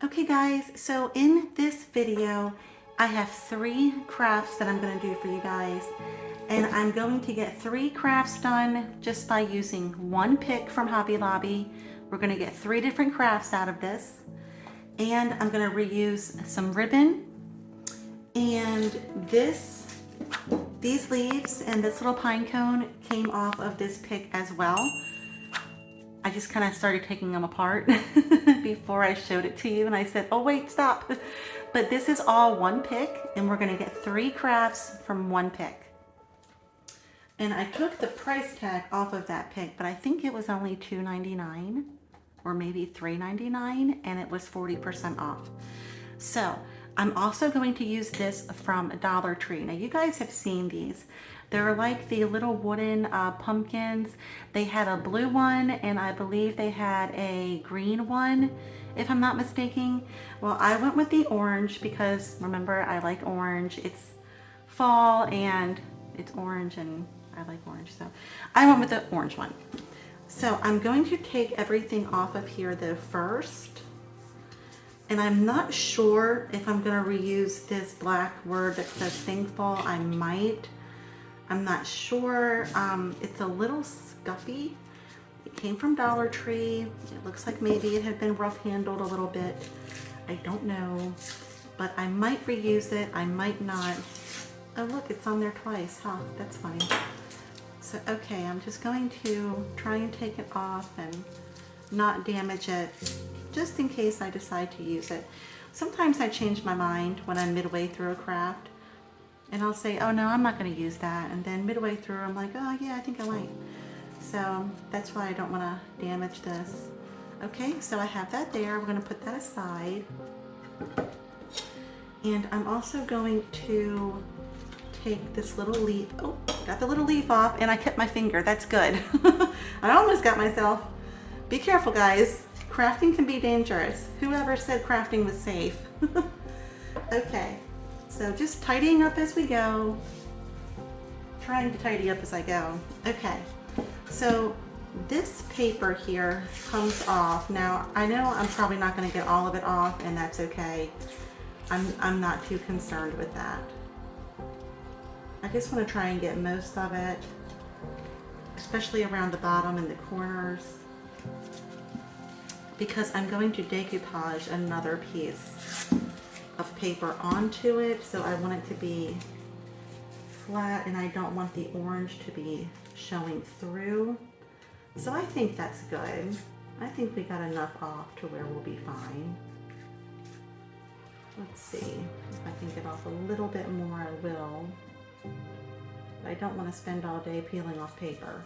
Okay guys, so in this video, I have 3 crafts that I'm going to do for you guys. And I'm going to get 3 crafts done just by using one pick from Hobby Lobby. We're going to get 3 different crafts out of this. And I'm going to reuse some ribbon. And these leaves and this little pine cone came off of this pick as well. I just kind of started taking them apart before I showed it to you, and I said, oh wait, stop. But this is all one pick, and we're going to get 3 crafts from one pick. And I took the price tag off of that pick, but I think it was only $2.99 or maybe $3.99, and it was 40% off. So I'm also going to use this from Dollar Tree. Now you guys have seen these. They're like the little wooden pumpkins. They had a blue one, and I believe they had a green one, if I'm not mistaken. Well, I went with the orange because, remember, I like orange. It's fall and it's orange, and I like orange, so I went with the orange one. So I'm going to take everything off of here though first. And I'm not sure if I'm going to reuse this black word that says thankful. I might. I'm not sure. It's a little scuffy. It came from Dollar Tree. It looks like maybe it had been rough handled a little bit. I don't know. But I might reuse it. I might not. Oh look, it's on there twice. Huh, that's funny. So okay, I'm just going to try and take it off and not damage it, just in case I decide to use it. Sometimes I change my mind when I'm midway through a craft, and I'll say, oh no, I'm not going to use that, and then midway through I'm like, oh yeah, I think I might. So that's why I don't want to damage this. Okay, so I have that there. We're going to put that aside, and I'm also going to take this little leaf. Oh, got the little leaf off, and I kept my finger. That's good. I almost got myself. Be careful, guys. Crafting can be dangerous. Whoever said crafting was safe? Okay, so just tidying up as we go. Trying to tidy up as I go. Okay, so this paper here comes off. Now, I know I'm probably not going to get all of it off, and that's okay. I'm not too concerned with that. I just want to try and get most of it, especially around the bottom and the corners, because I'm going to decoupage another piece of paper onto it, so I want it to be flat and I don't want the orange to be showing through. So I think that's good. I think we got enough off to where we'll be fine. Let's see if I can get off a little bit more. I will. I don't want to spend all day peeling off paper.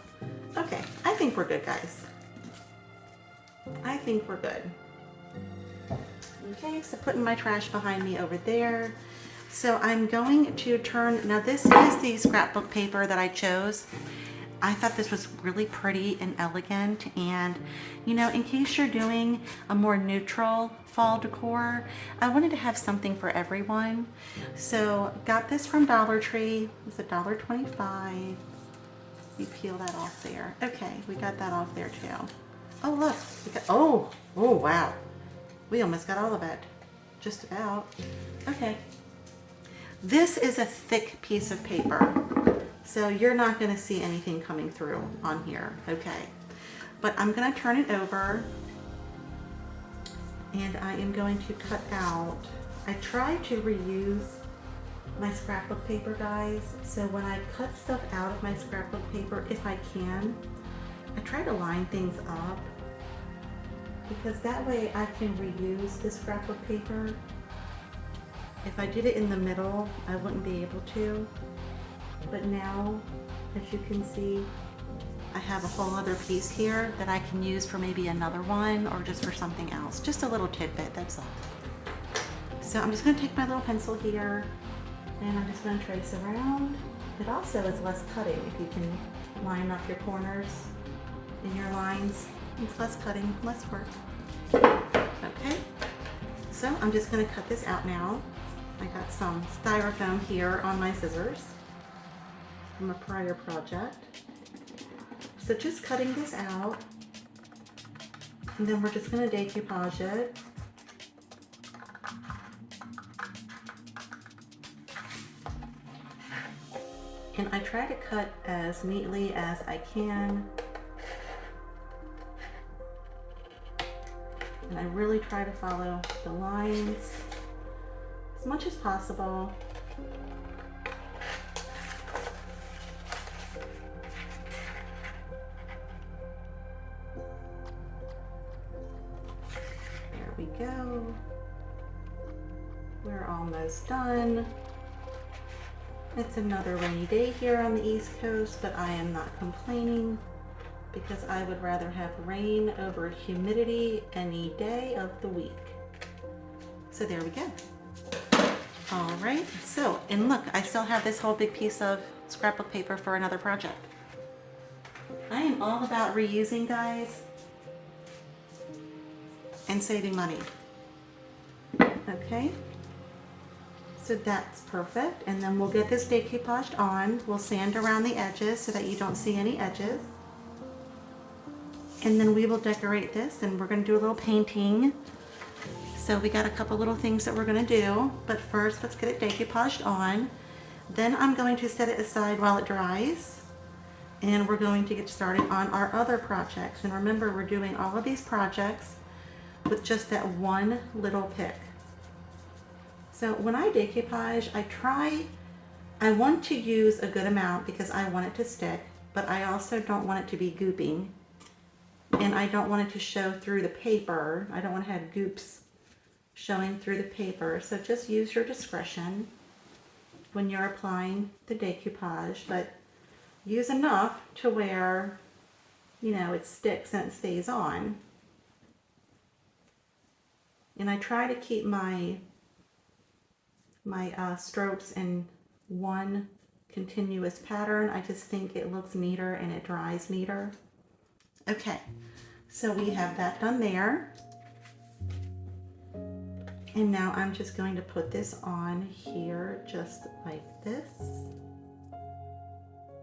Okay, I think we're good, guys. I think we're good. Okay, so putting my trash behind me over there. So I'm going to turn, now this is the scrapbook paper that I chose. I thought this was really pretty and elegant, and you know, in case you're doing a more neutral fall decor, I wanted to have something for everyone. So got this from Dollar Tree. It's $1.25. You peel that off there. Okay, we got that off there too. Oh look, we got, oh wow. We almost got all of it. Just about. Okay. This is a thick piece of paper, so you're not going to see anything coming through on here, okay? But I'm going to turn it over, and I am going to cut out. I try to reuse my scrapbook paper, guys, so when I cut stuff out of my scrapbook paper, if I can, I try to line things up, because that way I can reuse the scrapbook paper. If I did it in the middle, I wouldn't be able to. But now, as you can see, I have a whole other piece here that I can use for maybe another one or just for something else. Just a little tidbit, that's all. So I'm just going to take my little pencil here, and I'm just going to trace around. It also is less cutting if you can line up your corners in your lines. It's less cutting, less work. Okay, so I'm just going to cut this out now. I got some styrofoam here on my scissors from a prior project. So just cutting this out, and then we're just going to decoupage it. And I try to cut as neatly as I can. And I really try to follow the lines as much as possible. There we go. We're almost done. It's another rainy day here on the East Coast, but I am not complaining because I would rather have rain over humidity any day of the week. So there we go. All right, so, and look, I still have this whole big piece of scrapbook paper for another project. I am all about reusing, guys, and saving money. Okay, so that's perfect. And then we'll get this decoupaged on. We'll sand around the edges so that you don't see any edges. And then we will decorate this, and we're gonna do a little painting. So we got a couple little things that we're gonna do, but first let's get it decoupaged on. Then I'm going to set it aside while it dries, and we're going to get started on our other projects. And remember, we're doing all of these projects with just that one little pick. So when I decoupage, I want to use a good amount because I want it to stick, but I also don't want it to be gooping. And I don't want it to show through the paper. I don't want to have goops showing through the paper. So just use your discretion when you're applying the decoupage, but use enough to where, you know, it sticks and it stays on. And I try to keep my strokes in one continuous pattern. I just think it looks neater and it dries neater. Okay, so we have that done there. And now I'm just going to put this on here just like this.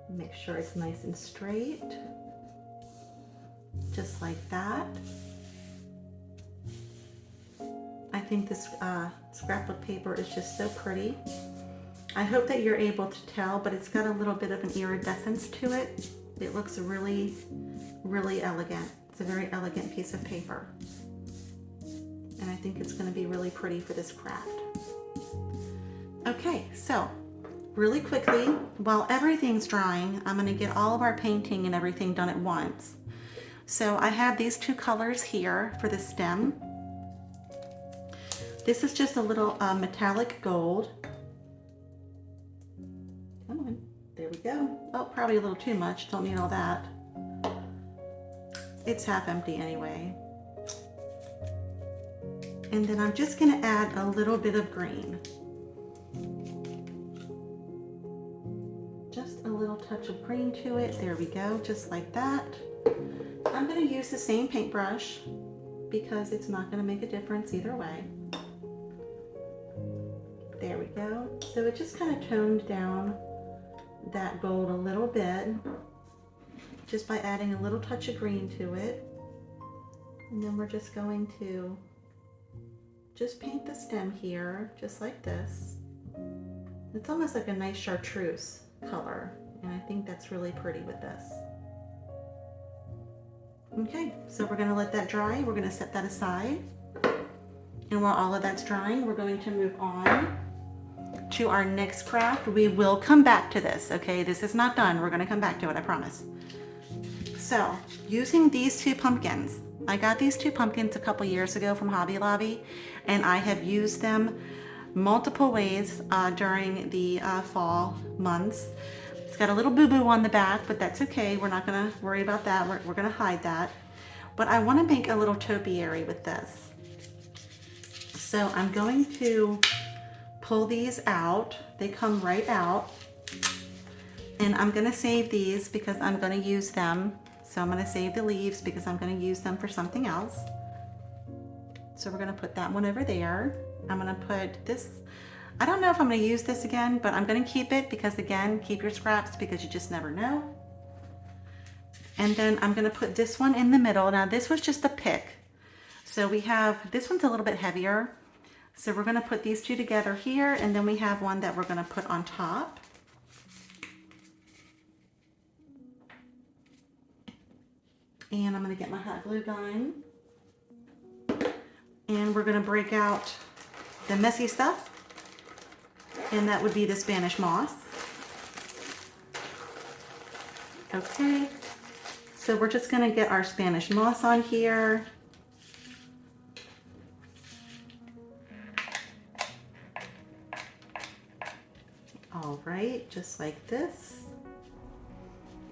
Make sure it's nice and straight. Just like that. I think this scrapbook paper is just so pretty. I hope that you're able to tell, but it's got a little bit of an iridescence to it. It looks really, really elegant. It's a very elegant piece of paper. And I think it's going to be really pretty for this craft. Okay, so really quickly, while everything's drying, I'm going to get all of our painting and everything done at once. So I have these two colors here for the stem. This is just a little metallic gold. Come on, there we go. Oh, probably a little too much, don't need all that. It's half empty anyway. And then I'm just gonna add a little bit of green. Just a little touch of green to it. There we go, just like that. I'm gonna use the same paintbrush because it's not gonna make a difference either way. There we go. So it just kind of toned down that gold a little bit just by adding a little touch of green to it. And then we're just going to just paint the stem here, just like this. It's almost like a nice chartreuse color, and I think that's really pretty with this. Okay, so we're gonna let that dry. We're gonna set that aside. And while all of that's drying, we're going to move on to our next craft. We will come back to this, okay? This is not done. We're gonna come back to it, I promise. So, using these two pumpkins, I got these two pumpkins a couple years ago from Hobby Lobby, and I have used them multiple ways during the fall months. It's got a little boo-boo on the back, but that's okay. We're not gonna worry about that. We're gonna hide that. But I wanna make a little topiary with this. So I'm going to pull these out. They come right out. And I'm gonna save these because I'm gonna use them. So I'm gonna save the leaves because I'm gonna use them for something else. So we're gonna put that one over there. I'm gonna put this, I don't know if I'm gonna use this again, but I'm gonna keep it because, again, keep your scraps because you just never know. And then I'm gonna put this one in the middle. Now this was just a pick. So we have, this one's a little bit heavier. So we're gonna put these two together here, and then we have one that we're gonna put on top. And I'm gonna get my hot glue gun. And we're gonna break out the messy stuff. And that would be the Spanish moss. Okay, so we're just gonna get our Spanish moss on here. All right, just like this.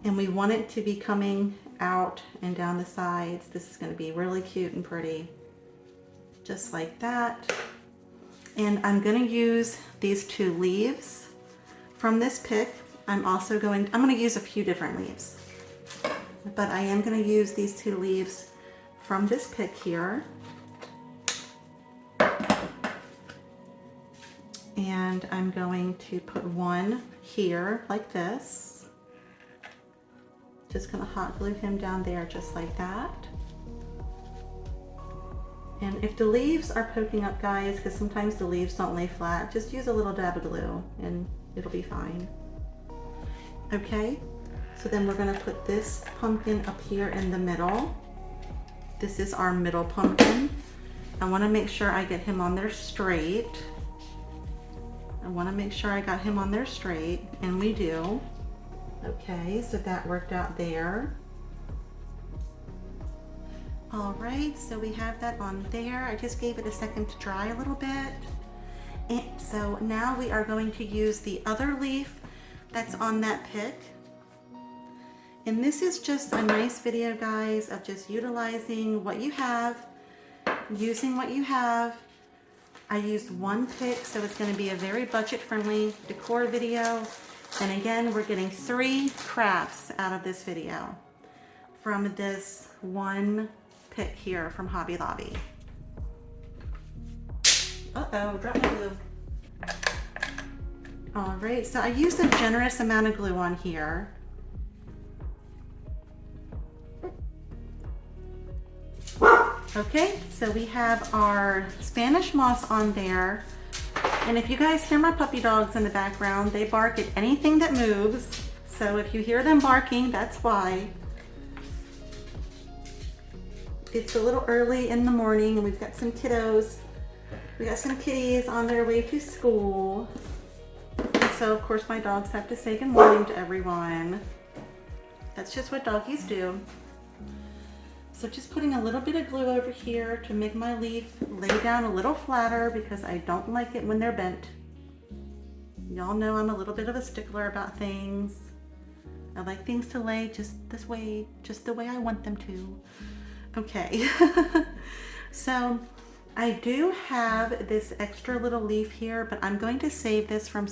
And we want it to be coming out and down the sides. This is gonna be really cute and pretty. Just like that. And I'm gonna use these 2 leaves from this pick. I'm gonna use a few different leaves, but I am gonna use these 2 leaves from this pick here. And I'm going to put one here like this. Just gonna hot glue him down there just like that. And if the leaves are poking up, guys, because sometimes the leaves don't lay flat, just use a little dab of glue and it'll be fine. Okay, so then we're gonna put this pumpkin up here in the middle. This is our middle pumpkin. I wanna make sure I get him on there straight. I wanna make sure I got him on there straight, and we do. Okay, so that worked out there. All right, so we have that on there. I just gave it a second to dry a little bit. And so now we are going to use the other leaf that's on that pick. And this is just a nice video, guys, of just utilizing what you have, using what you have. I used 1 pick, so it's going to be a very budget-friendly decor video. And again, we're getting 3 crafts out of this video from this 1 pick here from Hobby Lobby. Uh-oh, drop my glue. All right, so I used a generous amount of glue on here. Okay, so we have our Spanish moss on there. And if you guys hear my puppy dogs in the background, they bark at anything that moves. So if you hear them barking, that's why. It's a little early in the morning and we've got some kiddos. We got some kitties on their way to school. And so of course my dogs have to say good morning to everyone. That's just what doggies do. So just putting a little bit of glue over here to make my leaf lay down a little flatter because I don't like it when they're bent. Y'all know I'm a little bit of a stickler about things. I like things to lay just this way, just the way I want them to. Okay, so I do have this extra little leaf here, but I'm going to save this for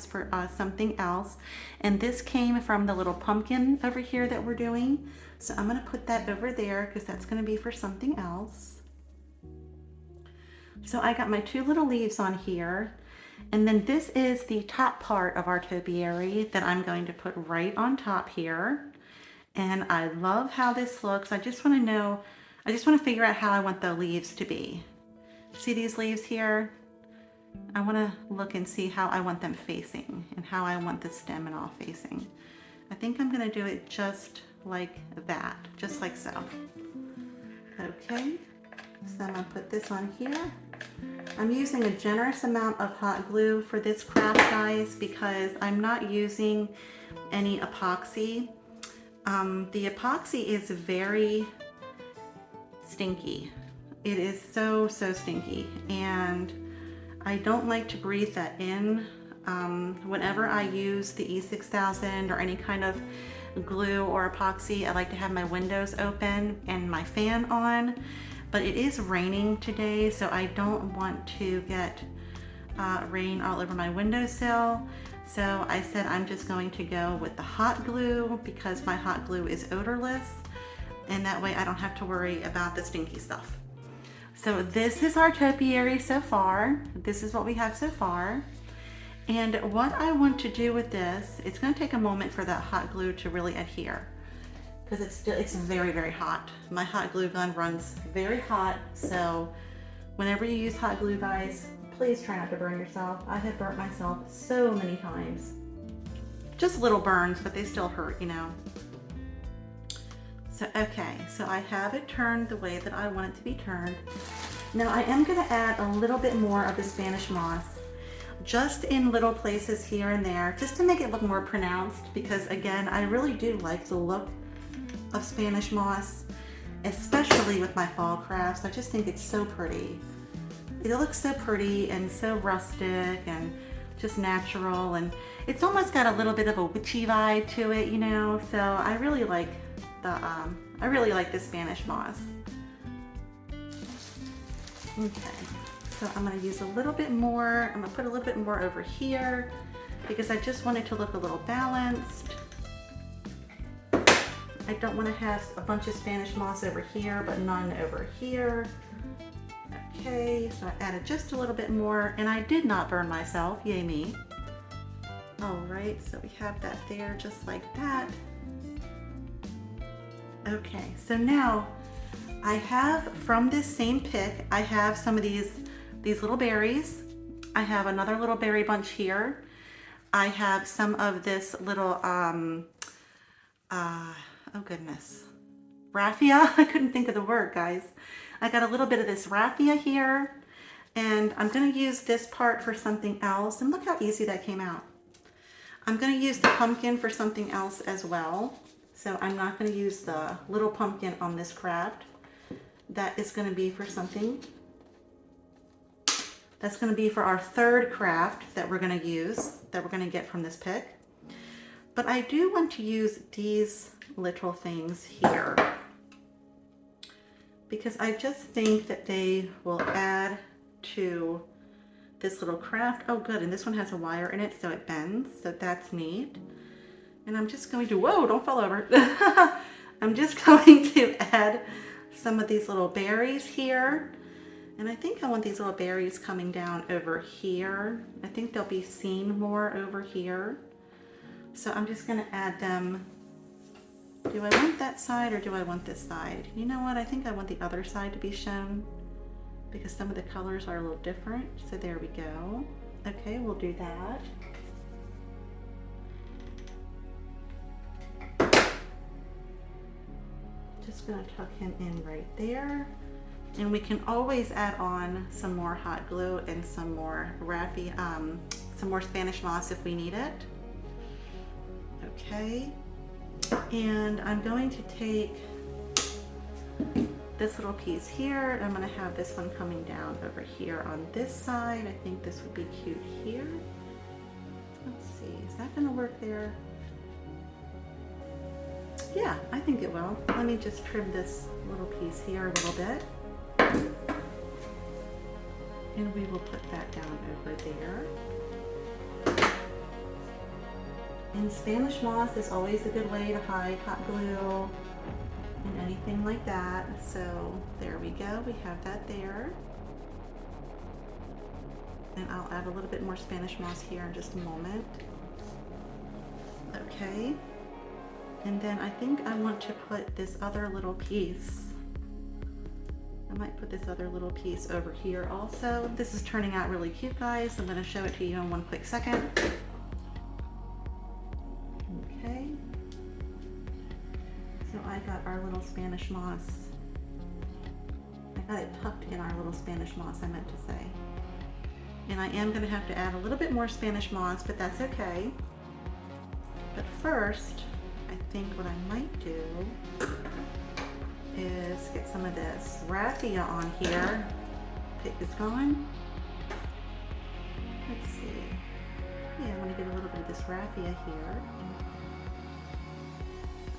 something else. And this came from the little pumpkin over here that we're doing. So I'm gonna put that over there because that's gonna be for something else. So I got my 2 little leaves on here. And then this is the top part of our topiary that I'm going to put right on top here. And I love how this looks. I just want to figure out how I want the leaves to be. See these leaves here? I want to look and see how I want them facing and how I want the stem and all facing. I think I'm going to do it just like that, just like so. Okay, so I'm going to put this on here. I'm using a generous amount of hot glue for this craft, guys, because I'm not using any epoxy. The epoxy is very stinky. It is so stinky, and I don't like to breathe that in. Whenever I use the E6000 or any kind of glue or epoxy, I like to have my windows open and my fan on, but it is raining today, so I don't want to get rain all over my windowsill. So I said I'm just going to go with the hot glue because my hot glue is odorless, and that way I don't have to worry about the stinky stuff. So this is our topiary so far. This is what we have so far. And what I want to do with this, it's going to take a moment for that hot glue to really adhere because it's very hot. My hot glue gun runs very hot, so whenever you use hot glue, guys, please try not to burn yourself. I have burnt myself so many times. Just little burns, but they still hurt, you know. So, okay, so I have it turned the way that I want it to be turned. Now I am gonna add a little bit more of the Spanish moss, just in little places here and there, just to make it look more pronounced, because again, I really do like the look of Spanish moss, especially with my fall crafts. I just think it's so pretty. It looks so pretty and so rustic and just natural, and it's almost got a little bit of a witchy vibe to it, you know, so I really like the Spanish moss. Okay, so I'm going to use a little bit more. I'm going to put a little bit more over here because I just want it to look a little balanced. I don't want to have a bunch of Spanish moss over here, but none over here. Okay, so I added just a little bit more, and I did not burn myself, yay me. All right, so we have that there just like that. Okay, so now I have, from this same pick, I have some of these little berries. I have another little berry bunch here. I have some of this little, oh goodness, raffia. I couldn't think of the word, guys. I got a little bit of this raffia here, and I'm gonna use this part for something else, and look how easy that came out. I'm gonna use the pumpkin for something else as well. So I'm not gonna use the little pumpkin on this craft. That is gonna be for something. That's gonna be for our third craft that we're gonna use, that we're gonna get from this pick. But I do want to use these little things here, because I just think that they will add to this little craft. Oh good, and this one has a wire in it so it bends, so that's neat. And I'm just going to, whoa, don't fall over. I'm just going to add some of these little berries here. And I think I want these little berries coming down over here. I think they'll be seen more over here. So I'm just gonna add them. Do I want that side or do I want this side? You know what, I think I want the other side to be shown because some of the colors are a little different. So there we go. Okay, we'll do that. Just gonna tuck him in right there. And we can always add on some more hot glue and some more raffia, some more Spanish moss if we need it. Okay, and I'm going to take this little piece here. I'm going to have this one coming down over here on this side. I think this would be cute here. Let's see, is that going to work there? Yeah, I think it will. Let me just trim this little piece here a little bit. And we will put that down over there. And Spanish moss is always a good way to hide hot glue and anything like that. So there we go, we have that there. And I'll add a little bit more Spanish moss here in just a moment. Okay. And then I think I want to put this other little piece. I might put this other little piece over here also. This is turning out really cute, guys. I'm going to show it to you in one quick second. Okay. So I got our little Spanish moss. I got it tucked in our little Spanish moss, I meant to say. And I am going to have to add a little bit more Spanish moss, but that's okay. But first, I think what I might do is get some of this raffia on here. Pick is gone. Let's see. Yeah, I want to get a little bit of this raffia here.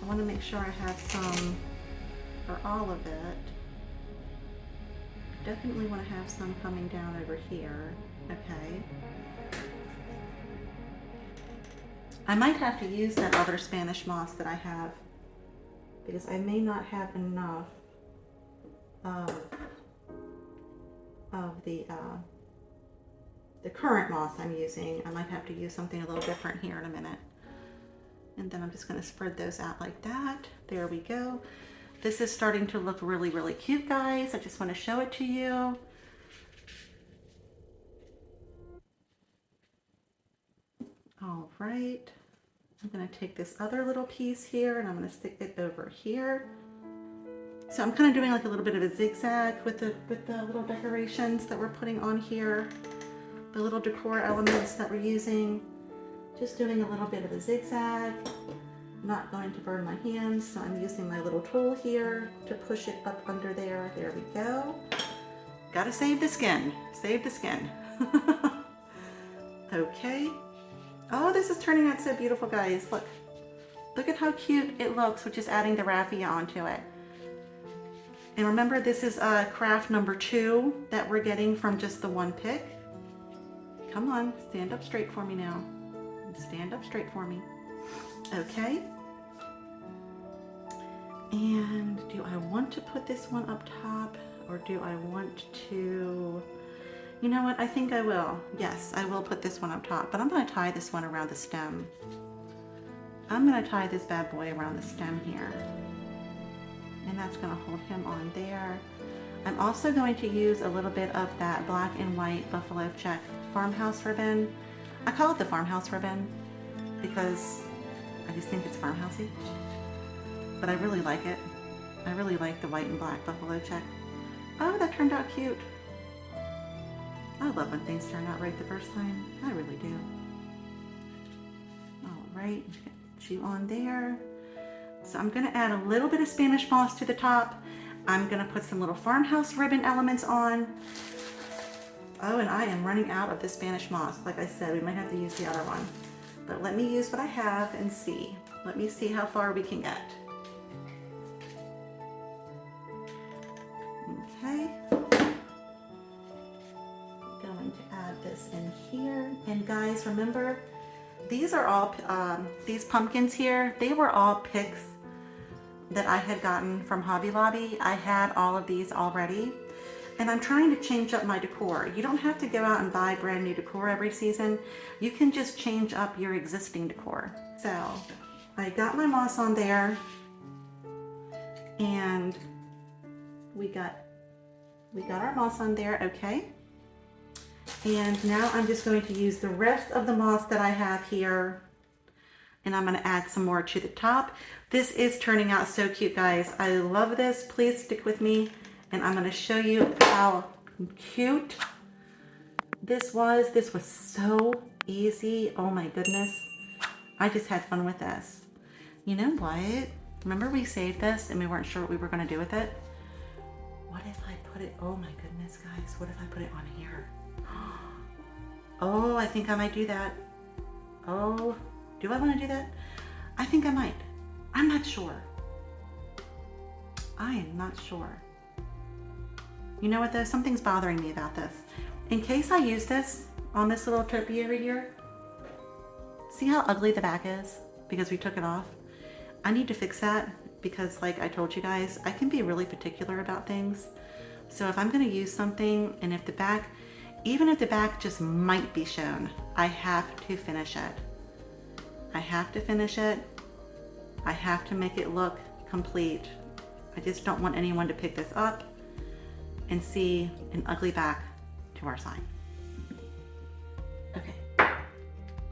I want to make sure I have some for all of it. Definitely want to have some coming down over here. Okay. I might have to use that other Spanish moss that I have, because I may not have enough of the current moss I'm using. I might have to use something a little different here in a minute. And then I'm just going to spread those out like that. There we go. This is starting to look really, really cute, guys. I just want to show it to you. All right. I'm gonna take this other little piece here and I'm gonna stick it over here. So I'm kind of doing like a little bit of a zigzag with the little decorations that we're putting on here, the little decor elements that we're using. Just doing a little bit of a zigzag, not going to burn my hands, so I'm using my little tool here to push it up under there. There we go. Gotta save the skin, save the skin. Okay. Oh, this is turning out so beautiful, guys. Look. Look at how cute it looks with just adding the raffia onto it. And remember, this is craft number 2 that we're getting from just the one pick. Come on, stand up straight for me now. Stand up straight for me. Okay. And do I want to put this one up top, or do I want to... You know what, I think I will. Yes, I will put this one up top, but I'm gonna tie this one around the stem. I'm gonna tie this bad boy around the stem here. And that's gonna hold him on there. I'm also going to use a little bit of that black and white buffalo check farmhouse ribbon. I call it the farmhouse ribbon because I just think it's farmhousey. But I really like it. I really like the white and black buffalo check. Oh, that turned out cute. I love when things turn out right the first time. I really do. All right, get you on there. So I'm gonna add a little bit of Spanish moss to the top. I'm gonna put some little farmhouse ribbon elements on. Oh, and I am running out of the Spanish moss. Like I said, we might have to use the other one. But let me use what I have and see. Let me see how far we can get. Okay. Going to add this in here. And guys, remember, these are all, these pumpkins here, they were all picks that I had gotten from Hobby Lobby. I had all of these already. And I'm trying to change up my decor. You don't have to go out and buy brand new decor every season. You can just change up your existing decor. So I got my moss on there, and we got our moss on there, okay? And now I'm just going to use the rest of the moss that I have here, and I'm gonna add some more to the top. This is turning out so cute, guys. I love this. Please stick with me, and I'm gonna show you how cute this was. This was so easy. Oh my goodness. I just had fun with this. You know what? Remember we saved this and we weren't sure what we were gonna do with it? What if I put it, oh my goodness, guys, what if I put it on here? Oh, I think I might do that. Oh, do I wanna do that? I think I might. I'm not sure. I am not sure. You know what though? Something's bothering me about this. In case I use this on this little topiary here, see how ugly the back is because we took it off? I need to fix that because, like I told you guys, I can be really particular about things. So if I'm gonna use something and if the back, even if the back just might be shown, I have to finish it. I have to finish it. I have to make it look complete. I just don't want anyone to pick this up and see an ugly back to our sign. Okay,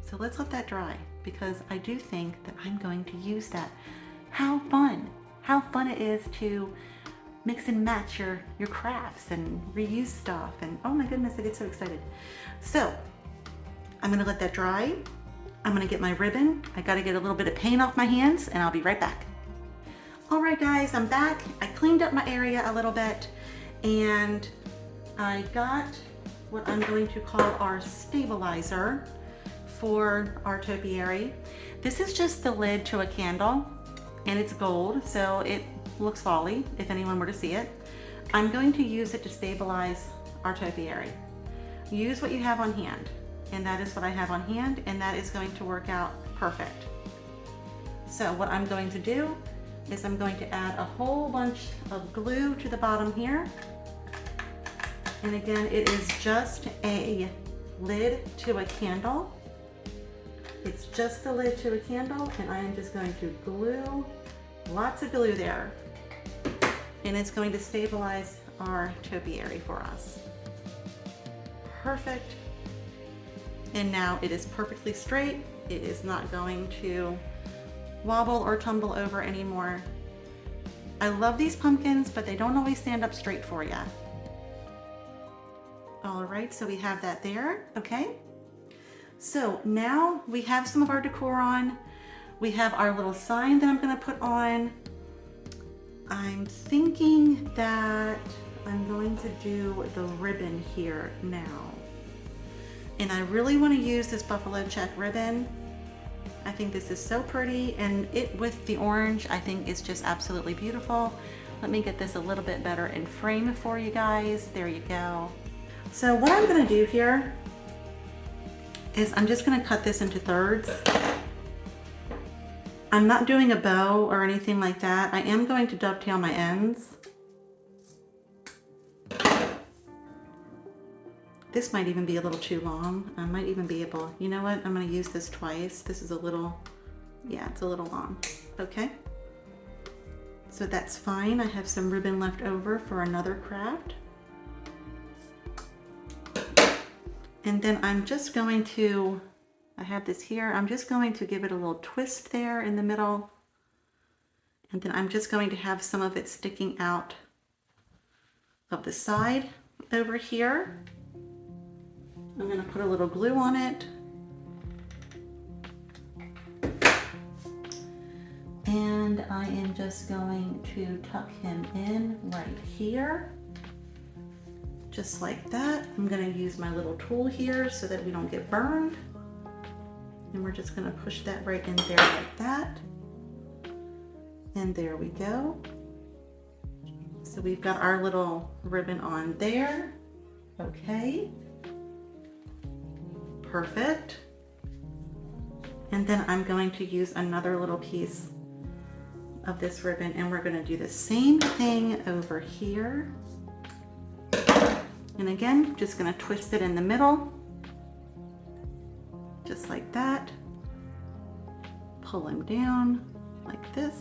so let's let that dry because I do think that I'm going to use that. How fun it is to mix and match your crafts and reuse stuff, and oh my goodness, I get so excited. So I'm gonna let that dry. I'm gonna get my ribbon. I gotta get a little bit of paint off my hands and I'll be right back. All right guys, I'm back. I cleaned up my area a little bit and I got what I'm going to call our stabilizer for our topiary. This is just the lid to a candle and it's gold, so it looks folly if anyone were to see it. I'm going to use it to stabilize our topiary. Use what you have on hand, and that is what I have on hand, and that is going to work out perfect. So what I'm going to do is I'm going to add a whole bunch of glue to the bottom here. And again, it is just a lid to a candle. It's just the lid to a candle, and I am just going to glue, lots of glue there. And it's going to stabilize our topiary for us. Perfect. And now it is perfectly straight. it is not going to wobble or tumble over anymore. I love these pumpkins, but they don't always stand up straight for you. All right, so we have that there, okay? So now we have some of our decor on. We have our little sign that I'm gonna put on. I'm thinking that I'm going to do the ribbon here now. And I really wanna use this buffalo check ribbon. I think this is so pretty, and it with the orange, I think is just absolutely beautiful. Let me get this a little bit better in frame for you guys. There you go. So what I'm gonna do here is I'm just gonna cut this into thirds. I'm not doing a bow or anything like that. I am going to dovetail my ends. This might even be a little too long. I might even be able, you know what? I'm gonna use this twice. This is a little, yeah, it's a little long. Okay. So that's fine. I have some ribbon left over for another craft. And then I'm just going to, I have this here. I'm just going to give it a little twist there in the middle. And then I'm just going to have some of it sticking out of the side over here. I'm going to put a little glue on it. And I am just going to tuck him in right here. Just like that. I'm going to use my little tool here so that we don't get burned. And we're just going to push that right in there like that. And there we go. So we've got our little ribbon on there. Okay. Perfect. And then I'm going to use another little piece of this ribbon, and we're going to do the same thing over here. And again, just going to twist it in the middle, just like that. Pull him down like this.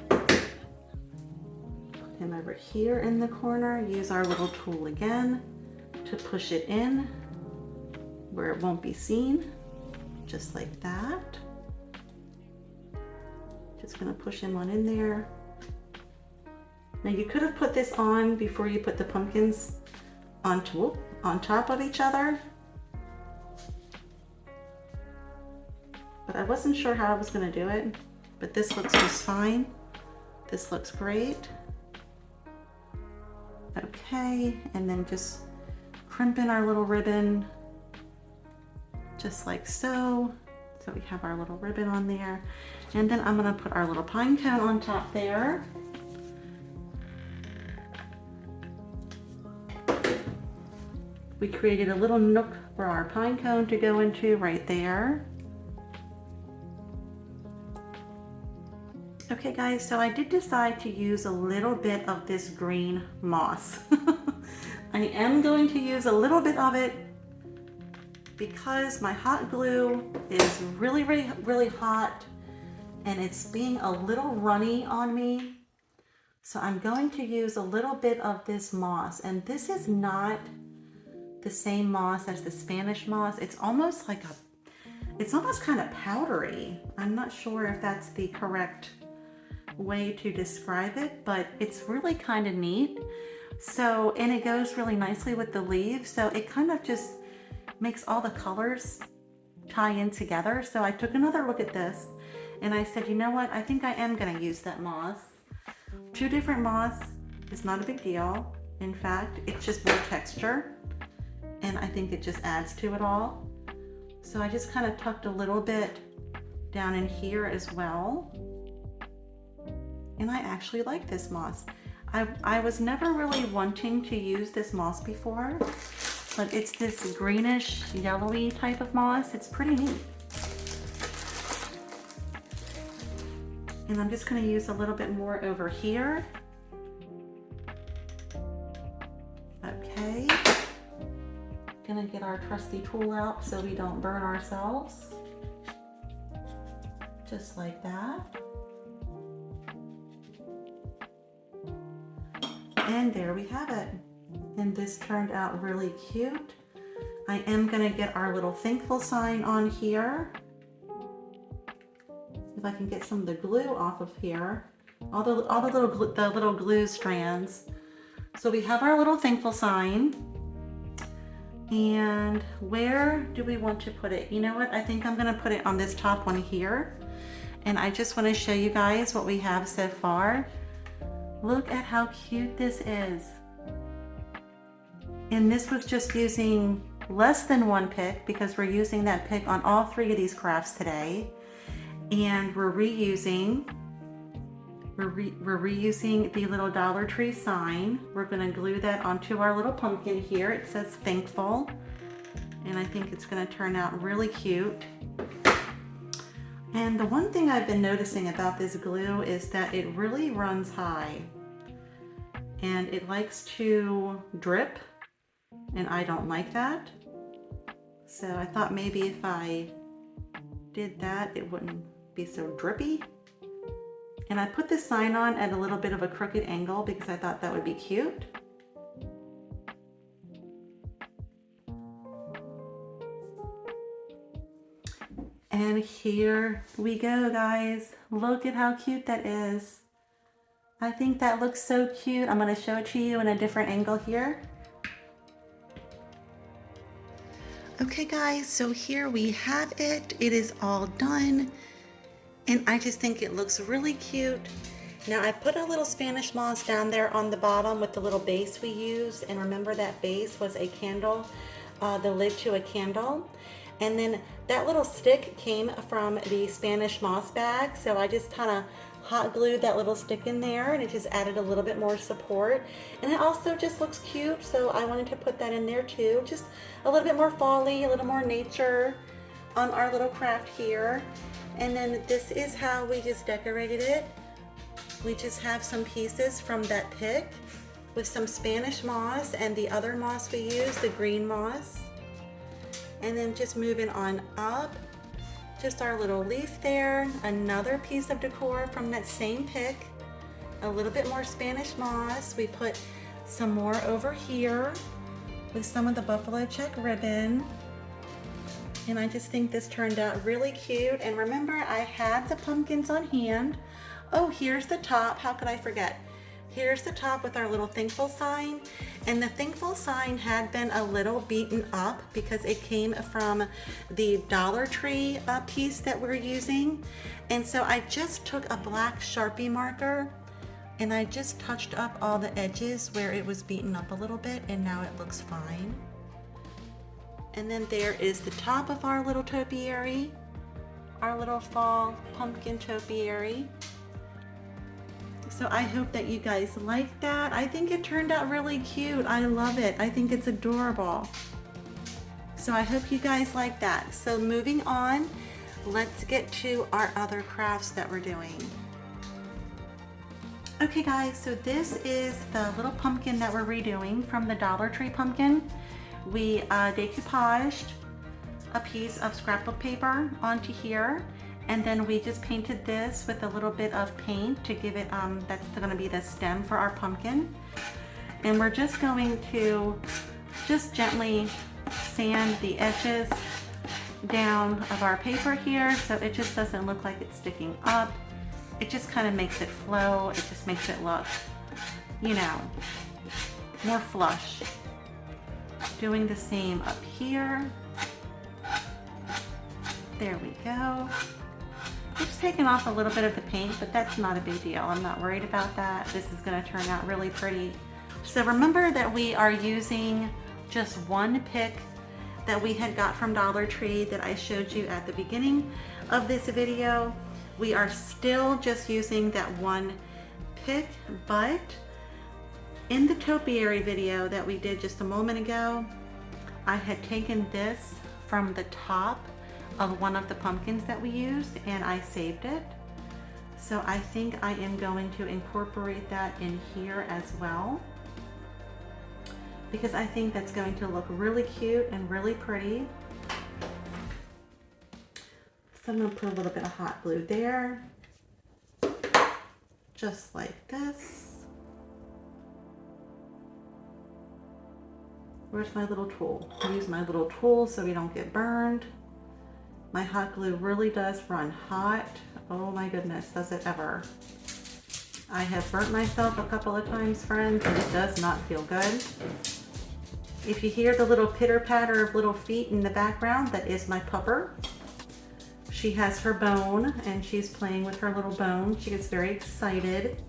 Put him over here in the corner. Use our little tool again to push it in where it won't be seen, just like that. Just gonna push him on in there. Now you could have put this on before you put the pumpkins on top of each other, but I wasn't sure how I was gonna do it, but this looks just fine. This looks great. Okay, and then just crimp in our little ribbon, just like so. So we have our little ribbon on there. And then I'm gonna put our little pine cone on top there. We created a little nook for our pine cone to go into right there. Okay guys, so I did decide to use a little bit of this green moss. I am going to use a little bit of it because my hot glue is really hot and it's being a little runny on me. So I'm going to use a little bit of this moss, and this is not the same moss as the Spanish moss. It's almost like it's almost kind of powdery. I'm not sure if that's the correct way to describe it, but it's really kind of neat. So, and it goes really nicely with the leaves. So it kind of just makes all the colors tie in together. So I took another look at this and I said, you know what? I think I am going to use that moss. 2 different moss is not a big deal. In fact, it's just more texture, and I think it just adds to it all. So I just kind of tucked a little bit down in here as well. And I actually like this moss. I was never really wanting to use this moss before, but it's this greenish, yellowy type of moss. It's pretty neat. And I'm just going to use a little bit more over here. Okay. Gonna get our trusty tool out so we don't burn ourselves. Just like that. And there we have it. And this turned out really cute. I am gonna get our little thankful sign on here. If I can get some of the glue off of here. All the little glue strands. So we have our little thankful sign. And where do we want to put it? You know what? I think I'm gonna put it on this top one here. And I just wanna show you guys what we have so far. Look at how cute this is. And this was just using less than one pick because we're using that pick on all three of these crafts today. And we're reusing the little Dollar Tree sign. We're gonna glue that onto our little pumpkin here. It says thankful. And I think it's gonna turn out really cute. And the one thing I've been noticing about this glue is that it really runs high. And it likes to drip. And I don't like that. So I thought maybe if I did that, it wouldn't be so drippy. And I put this sign on at a little bit of a crooked angle because I thought that would be cute. And here we go, guys. Look at how cute that is. I think that looks so cute. I'm gonna show it to you in a different angle here. Okay guys, so here we have it. It is all done. And I just think it looks really cute. Now I put a little Spanish moss down there on the bottom with the little base we used. And remember that base was a candle, the lid to a candle. And then that little stick came from the Spanish moss bag. So I just kind of hot glued that little stick in there and it just added a little bit more support. And it also just looks cute. So I wanted to put that in there too. Just a little bit more fall-y, a little more nature on our little craft here. And then this is how we just decorated it. We just have some pieces from that pick with some Spanish moss and the other moss we used, the green moss. And then just moving on up, just our little leaf there, another piece of decor from that same pick, a little bit more Spanish moss. We put some more over here with some of the buffalo check ribbon. And I just think this turned out really cute. And remember, I had the pumpkins on hand. Oh, here's the top. How could I forget? Here's the top with our little thankful sign. And the thankful sign had been a little beaten up because it came from the Dollar Tree piece that we're using. And so I just took a black Sharpie marker and I just touched up all the edges where it was beaten up a little bit, and now it looks fine. And then there is the top of our little topiary, our little fall pumpkin topiary. So I hope that you guys like that. I think it turned out really cute. I love it. I think it's adorable. So I hope you guys like that. So moving on, let's get to our other crafts that we're doing. Okay guys, so this is the little pumpkin that we're redoing from the Dollar Tree pumpkin. We decoupaged a piece of scrapbook paper onto here, and then we just painted this with a little bit of paint to give it, that's gonna be the stem for our pumpkin. And we're just going to just gently sand the edges down of our paper here so it just doesn't look like it's sticking up. It just kind of makes it flow. It just makes it look, you know, more flush. Doing the same up here. There we go. Just taking off a little bit of the paint, but that's not a big deal. I'm not worried about that. This is going to turn out really pretty. So remember that we are using just one pick that we had got from Dollar Tree that I showed you at the beginning of this video. We are still just using that one pick, but in the topiary video that we did just a moment ago, I had taken this from the top of one of the pumpkins that we used and I saved it. So I think I am going to incorporate that in here as well, because I think that's going to look really cute and really pretty. So I'm going to put a little bit of hot glue there, just like this. Where's my little tool? I use my little tool so we don't get burned. My hot glue really does run hot. Oh my goodness, does it ever. I have burnt myself a couple of times, friends, and it does not feel good. If you hear the little pitter patter of little feet in the background, that is my pupper. She has her bone and she's playing with her little bone. She gets very excited.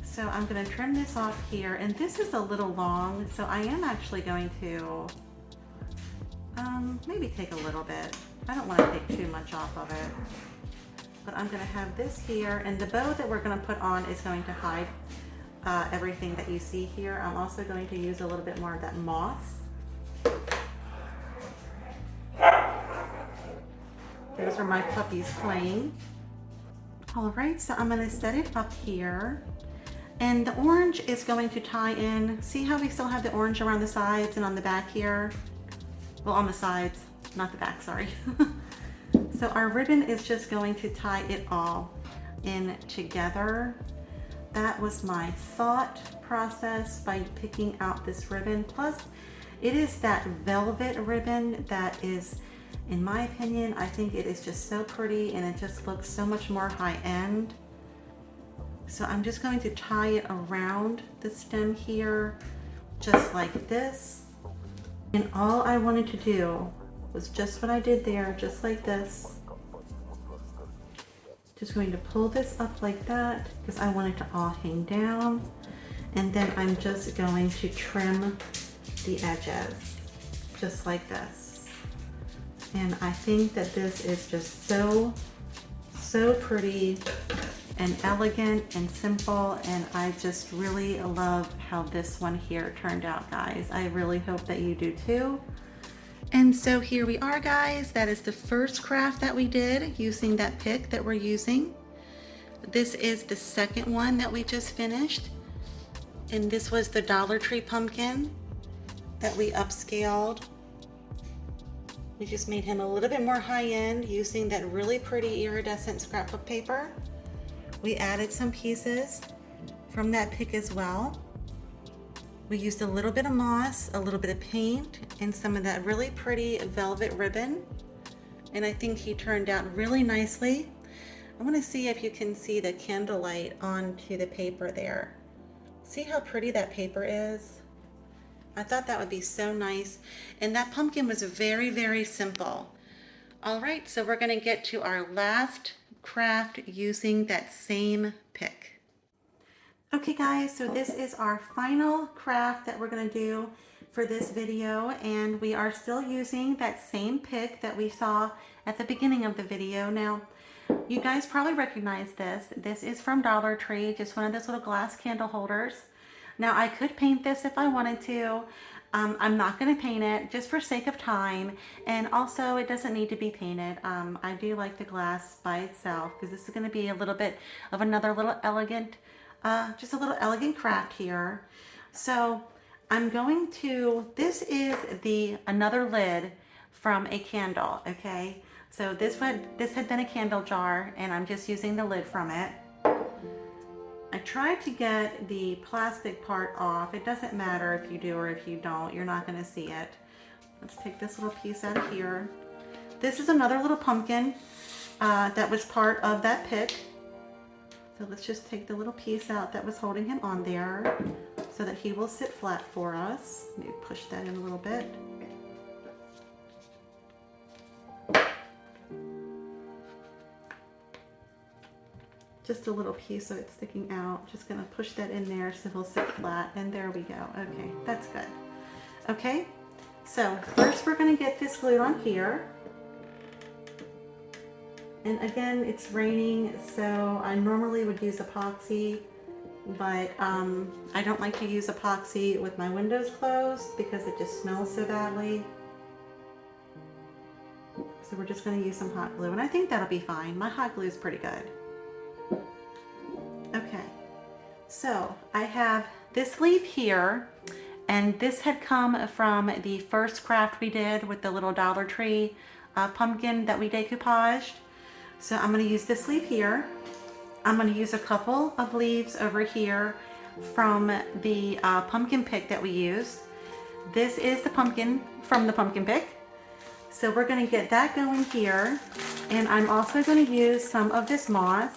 So I'm going to trim this off here, and this is a little long, so I am actually going to maybe take a little bit. I don't want to take too much off of it, but I'm going to have this here, and the bow that we're going to put on is going to hide everything that you see here. I'm also going to use a little bit more of that moss. Those are my puppies playing. All right, so I'm going to set it up here. And the orange is going to tie in. See how we still have the orange around the sides and on the back here? Well, on the sides, not the back, sorry. So our ribbon is just going to tie it all in together. That was my thought process by picking out this ribbon. Plus, it is that velvet ribbon that is, in my opinion, I think it is just so pretty and it just looks so much more high-end. So I'm just going to tie it around the stem here, just like this. And all I wanted to do was just what I did there, just like this. Just going to pull this up like that because I want it to all hang down. And then I'm just going to trim the edges, just like this. And I think that this is just so pretty and elegant and simple, and I just really love how this one here turned out, guys. I really hope that you do too. And so here we are, guys. That is the first craft that we did using that pick that we're using. This is the second one that we just finished, and this was the Dollar Tree pumpkin that we upscaled. We just made him a little bit more high-end using that really pretty iridescent scrapbook paper. We added some pieces from that pick as well. We used a little bit of moss, a little bit of paint, and some of that really pretty velvet ribbon. And I think he turned out really nicely. I want to see if you can see the candlelight onto the paper there. See how pretty that paper is? I thought that would be so nice. And that pumpkin was very simple. All right, so we're going to get to our last craft using that same pick. Okay guys, so this is our final craft that we're going to do for this video, and we are still using that same pick that we saw at the beginning of the video. Now, you guys probably recognize this. This is from Dollar Tree, just one of those little glass candle holders. Now, I could paint this if I wanted to. I'm not going to paint it just for sake of time, and also it doesn't need to be painted. I do like the glass by itself because this is going to be a little bit of another little elegant, just a little elegant craft here. So I'm going to, this is another lid from a candle, okay? So this had been a candle jar, and I'm just using the lid from it. I tried to get the plastic part off. It doesn't matter if you do or if you don't. You're not going to see it. Let's take this little piece out of here. This is another little pumpkin that was part of that pick. So let's just take the little piece out that was holding him on there so that he will sit flat for us. Let me push that in a little bit. Just a little piece of it sticking out. Just gonna push that in there so he'll sit flat, and there we go. Okay, that's good. Okay, so first we're gonna get this glued on here. And again, it's raining, so I normally would use epoxy, but I don't like to use epoxy with my windows closed because it just smells so badly. So we're just gonna use some hot glue, and I think that'll be fine. My hot glue is pretty good. Okay, so I have this leaf here, and this had come from the first craft we did with the little Dollar Tree pumpkin that we decoupaged. So I'm going to use this leaf here. I'm going to use a couple of leaves over here from the pumpkin pick that we used. This is the pumpkin from the pumpkin pick. So we're going to get that going here. And I'm also going to use some of this moss.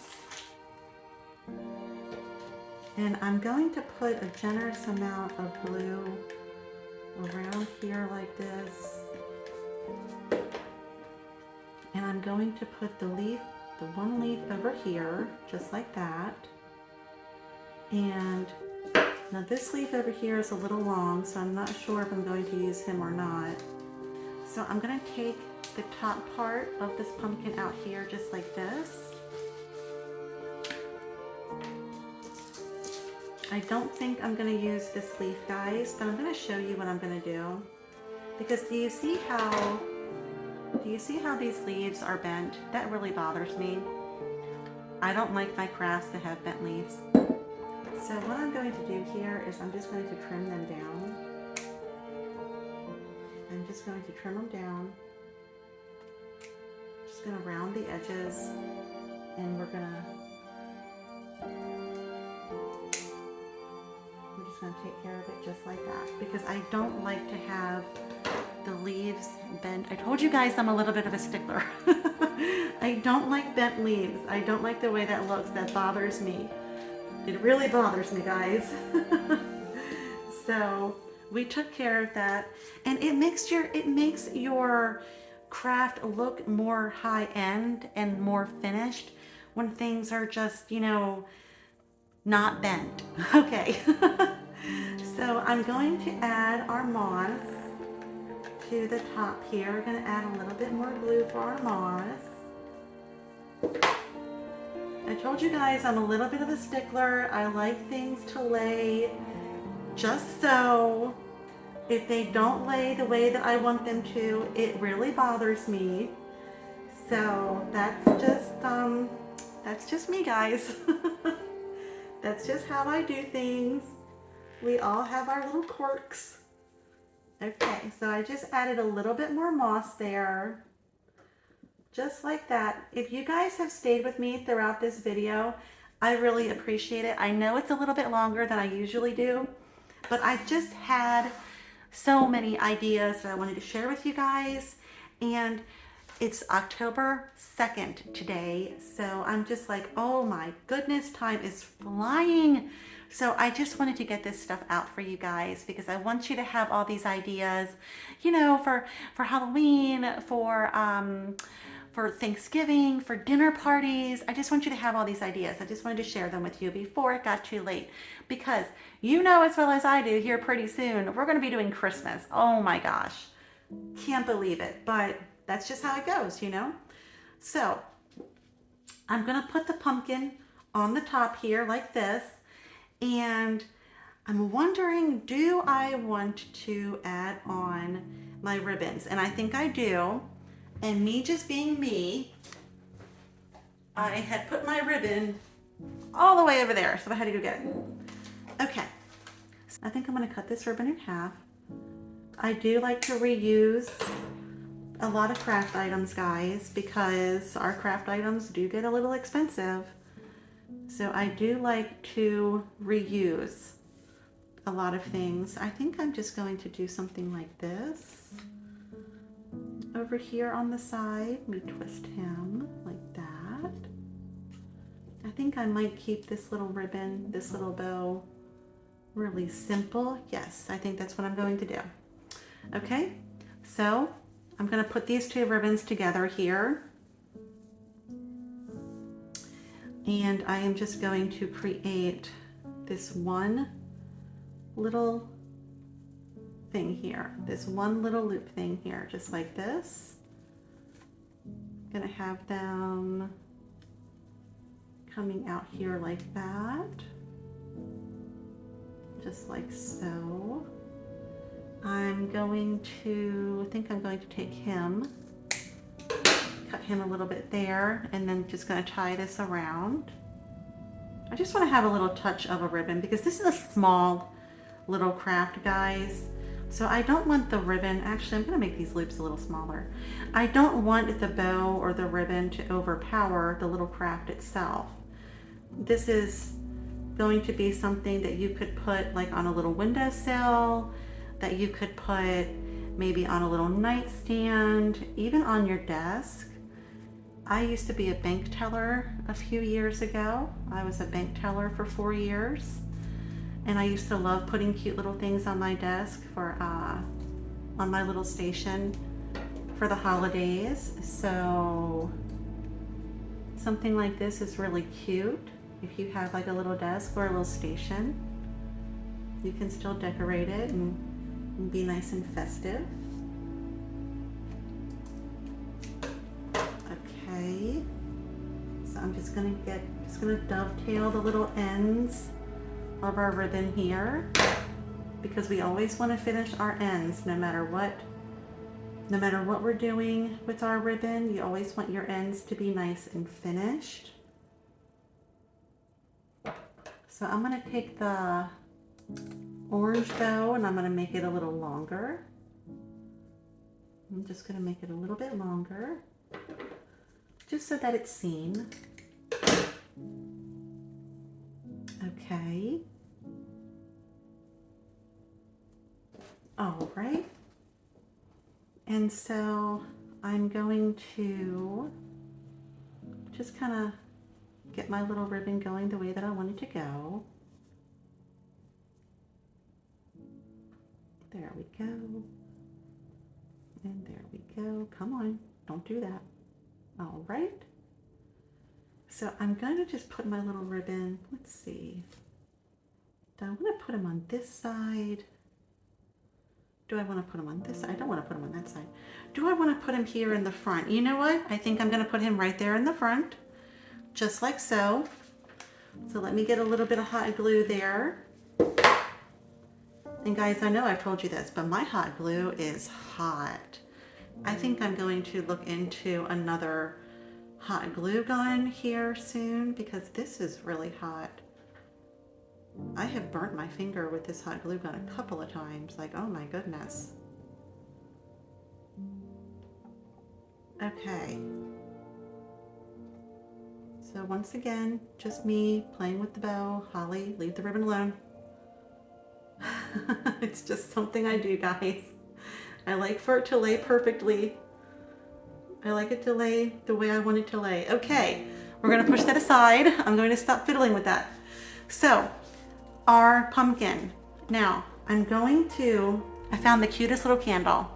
And I'm going to put a generous amount of glue around here like this. And I'm going to put the one leaf over here, just like that. And now this leaf over here is a little long, so I'm not sure if I'm going to use him or not. So I'm going to take the top part of this pumpkin out here just like this. I don't think I'm going to use this leaf, guys, but I'm going to show you what I'm going to do. Because do you see how these leaves are bent? That really bothers me. I don't like my crafts to have bent leaves. So what I'm going to do here is I'm just going to trim them down. I'm just going to trim them down. Just going to round the edges, and we're just going to take care of it just like that, because I don't like to have the leaves bent. I told you guys I'm a little bit of a stickler. I don't like bent leaves. I don't like the way that looks. That bothers me. It really bothers me, guys. So we took care of that, and it makes your craft look more high-end and more finished when things are just, you know, not bent. Okay. So I'm going to add our moss to the top here. We're going to add a little bit more glue for our moss. I told you guys I'm a little bit of a stickler. I like things to lay just so. If they don't lay the way that I want them to, it really bothers me. So that's just me, guys. That's just how I do things. We all have our little quirks. Okay, so I just added a little bit more moss there. Just like that. If you guys have stayed with me throughout this video, I really appreciate it. I know it's a little bit longer than I usually do, but I just had so many ideas that I wanted to share with you guys. And it's October 2nd today, so I'm just like, oh my goodness, time is flying. So I just wanted to get this stuff out for you guys because I want you to have all these ideas, you know, for Halloween, for Thanksgiving, for dinner parties. I just want you to have all these ideas. I just wanted to share them with you before it got too late, because you know as well as I do, here pretty soon we're going to be doing Christmas. Oh my gosh, can't believe it, but that's just how it goes, you know. So I'm going to put the pumpkin on the top here like this, and I'm wondering, do I want to add on my ribbons? And I think I do. And me just being me, I had put my ribbon all the way over there, so I had to go get it. Okay, so I think I'm going to cut this ribbon in half. I do like to reuse a lot of craft items, guys, because our craft items do get a little expensive. So I do like to reuse a lot of things. I think I'm just going to do something like this. Over here on the side, we twist him like that. I think I might keep this little ribbon, this little bow, really simple. Yes, I think that's what I'm going to do. Okay, so I'm going to put these two ribbons together here. And I am just going to create this one little thing here, this one little loop thing here, just like this. I'm gonna have them coming out here like that, just like so. I think I'm going to take him, cut him a little bit there, and then just gonna tie this around. I just want to have a little touch of a ribbon because this is a small little craft, guys. So I don't want the ribbon, actually I'm going to make these loops a little smaller. I don't want the bow or the ribbon to overpower the little craft itself. This is going to be something that you could put like on a little windowsill, that you could put maybe on a little nightstand, even on your desk. I used to be a bank teller a few years ago. I was a bank teller for 4 years, and I used to love putting cute little things on my desk for on my little station for the holidays. So something like this is really cute. If you have like a little desk or a little station, you can still decorate it and be nice and festive. Okay, so I'm just gonna dovetail the little ends of our ribbon here, because we always want to finish our ends no matter what we're doing with our ribbon. You always want your ends to be nice and finished. So I'm going to take the orange bow and I'm going to make it a little longer. I'm just going to make it a little bit longer, just so that it's seen. Okay. All right. And so I'm going to just kind of get my little ribbon going the way that I want it to go. There we go. And there we go. Come on, don't do that. All right. So I'm going to just put my little ribbon, let's see. Do I want to put them on this side? Do I want to put him on this side? I don't want to put him on that side. Do I want to put him here in the front? You know what? I think I'm going to put him right there in the front, just like so. So let me get a little bit of hot glue there. And guys, I know I've told you this, but my hot glue is hot. I think I'm going to look into another hot glue gun here soon, because this is really hot. I have burnt my finger with this hot glue gun a couple of times. Like, oh my goodness. Okay. So once again, just me playing with the bow. Holly, leave the ribbon alone. It's just something I do, guys. I like for it to lay perfectly. I like it to lay the way I want it to lay. Okay, we're going to push that aside. I'm going to stop fiddling with that. So, our pumpkin. Now, I found the cutest little candle,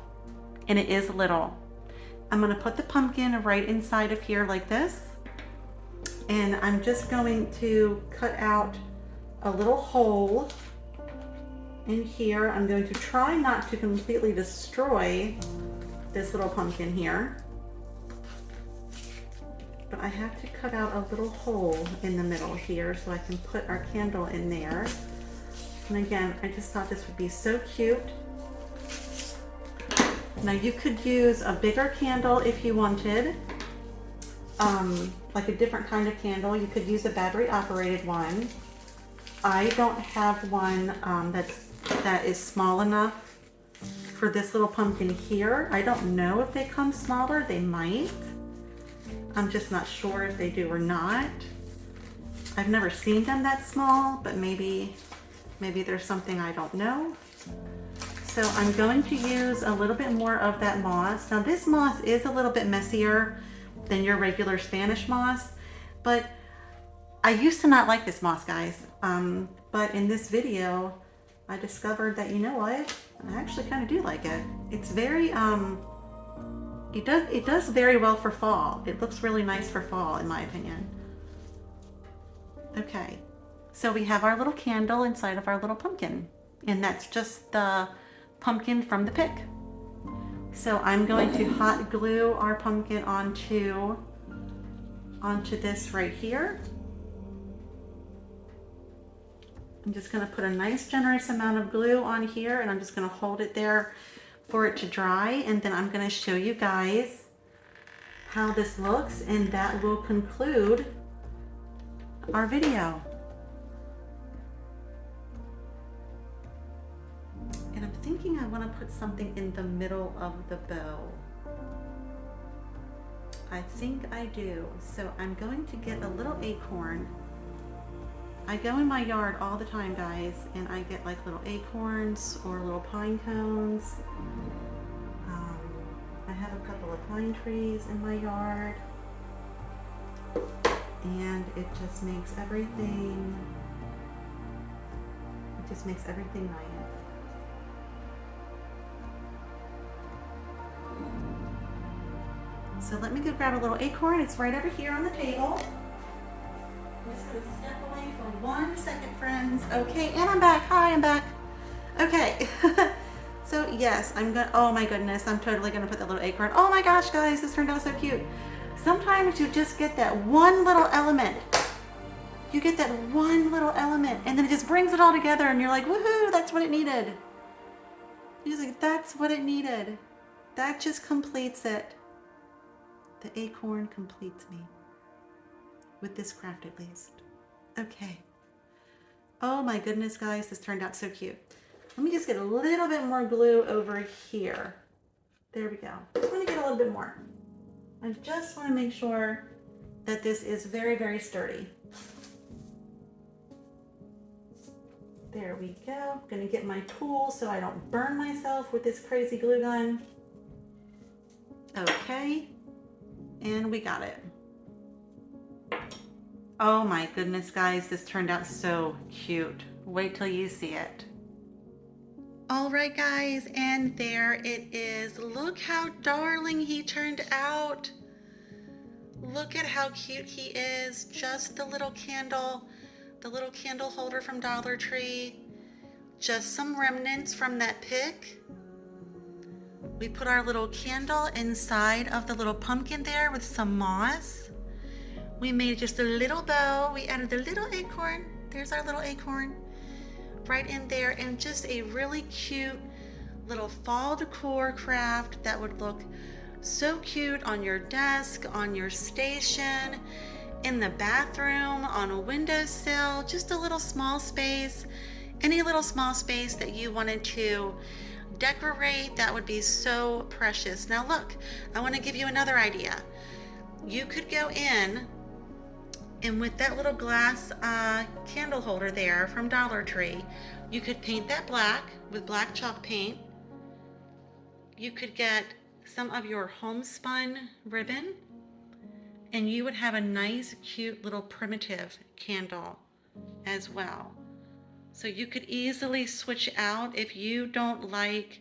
and it is little. I'm going to put the pumpkin right inside of here like this, and I'm just going to cut out a little hole in here. I'm going to try not to completely destroy this little pumpkin here, but I have to cut out a little hole in the middle here so I can put our candle in there. And again, I just thought this would be so cute. Now you could use a bigger candle if you wanted, like a different kind of candle. You could use a battery operated one. I don't have one that is small enough for this little pumpkin here. I don't know if they come smaller. They might. I'm just not sure if they do or not. I've never seen them that small, but maybe there's something I don't know. So I'm going to use a little bit more of that moss. Now this moss is a little bit messier than your regular Spanish moss, but I used to not like this moss, guys. But in this video, I discovered that, you know what? I actually kind of do like it. It's very, it does very well for fall. It looks really nice for fall, in my opinion. Okay, so we have our little candle inside of our little pumpkin, and that's just the pumpkin from the pick. So I'm going to hot glue our pumpkin onto this right here. I'm just going to put a nice generous amount of glue on here, and I'm just going to hold it there for it to dry, and then I'm going to show you guys how this looks, and that will conclude our video. And I'm thinking I want to put something in the middle of the bow. I think I do. So I'm going to get a little acorn, I go in my yard all the time, guys, and I get like little acorns or little pine cones. I have a couple of pine trees in my yard, and it just makes everything nice. So let me go grab a little acorn. It's right over here on the table. I'm just going to step away for 1 second, friends. Okay, and I'm back. Hi, I'm back. Okay. So yes, oh my goodness, I'm totally going to put that little acorn. Oh my gosh, guys, this turned out so cute. Sometimes you just get that one little element. You get that one little element, and then it just brings it all together, and you're like, woohoo, that's what it needed. You're like, that's what it needed. That just completes it. The acorn completes me. With this craft at least. Okay. Oh my goodness, guys, this turned out so cute. Let me just get a little bit more glue over here. There we go. Just want to get a little bit more. I just want to make sure that this is very, very sturdy. There we go. I'm going to get my tool so I don't burn myself with this crazy glue gun. Okay. And we got it. Oh my goodness, guys, this turned out so cute. Wait till you see it. All right, guys, and there it is. Look how darling he turned out. Look at how cute he is. Just the little candle holder from Dollar Tree. Just some remnants from that pick. We put our little candle inside of the little pumpkin there with some moss. We made just a little bow. We added a little acorn. There's our little acorn right in there, and just a really cute little fall decor craft that would look so cute on your desk, on your station, in the bathroom, on a windowsill, just a little small space, any little small space that you wanted to decorate. That would be so precious. Now look, I want to give you another idea. You could go in, and with that little glass candle holder there from Dollar Tree, you could paint that black with black chalk paint. You could get some of your homespun ribbon, and you would have a nice, cute little primitive candle as well. So you could easily switch out if you don't like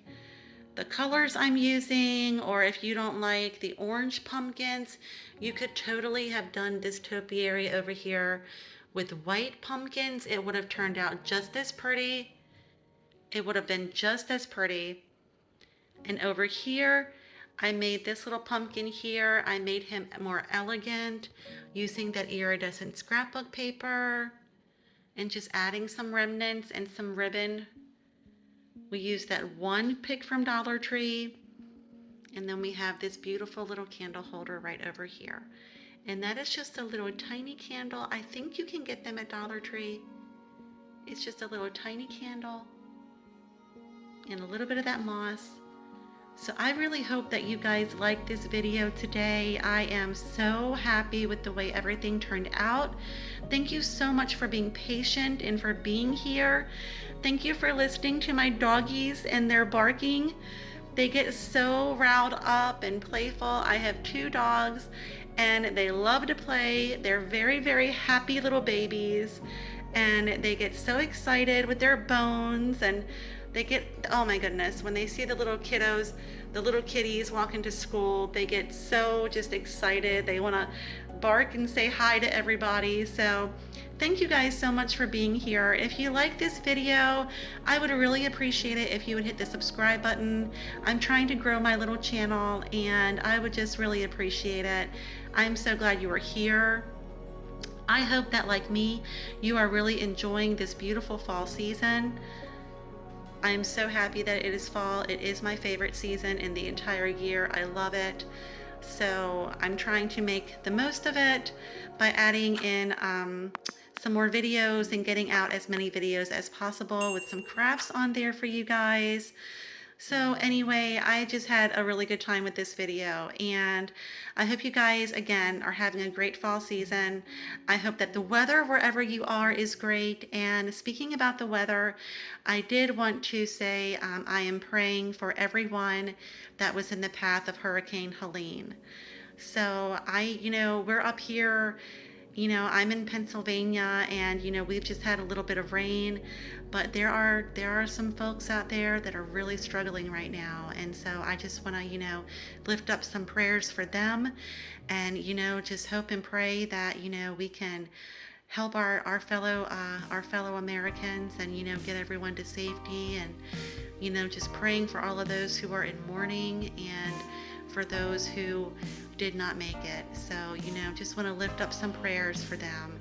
the colors I'm using, or if you don't like the orange pumpkins. You could totally have done this topiary over here with white pumpkins. It would have turned out just as pretty. It would have been just as pretty. And over here, I made this little pumpkin here. I made him more elegant using that iridescent scrapbook paper and just adding some remnants and some ribbon. We used that one pick from Dollar Tree, and then we have this beautiful little candle holder right over here. And that is just a little tiny candle. I think you can get them at Dollar Tree. It's just a little tiny candle and a little bit of that moss. So I really hope that you guys liked this video today. I am so happy with the way everything turned out. Thank you so much for being patient and for being here. Thank you for listening to my doggies and their barking. They get so riled up and playful. I have 2 dogs and they love to play. They're very, very happy little babies, and they get so excited with their bones, and they get, oh my goodness, when they see the little kiddos, the little kitties walking to school, they get so just excited. They want to bark and say hi to everybody. So thank you guys so much for being here. If you like this video, I would really appreciate it if you would hit the subscribe button. I'm trying to grow my little channel, and I would just really appreciate it. I'm so glad you are here. I hope that, like me, you are really enjoying this beautiful fall season. I'm so happy that it is fall. It is my favorite season in the entire year. I love it. So I'm trying to make the most of it by adding in some more videos and getting out as many videos as possible with some crafts on there for you guys. So anyway, I just had a really good time with this video, and I hope you guys again are having a great fall season. I hope that the weather wherever you are is great. And speaking about the weather, I did want to say I am praying for everyone that was in the path of Hurricane Helene. So we're up here, I'm in Pennsylvania, and we've just had a little bit of rain, but there are some folks out there that are really struggling right now. And so I just want to, lift up some prayers for them, and just hope and pray that we can help our fellow Americans, and get everyone to safety, and just praying for all of those who are in mourning, and for those who did not make it. So, just want to lift up some prayers for them.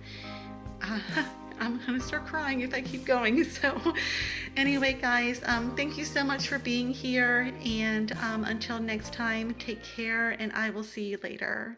I'm going to start crying if I keep going. So, anyway, guys, thank you so much for being here. And until next time, take care, and I will see you later.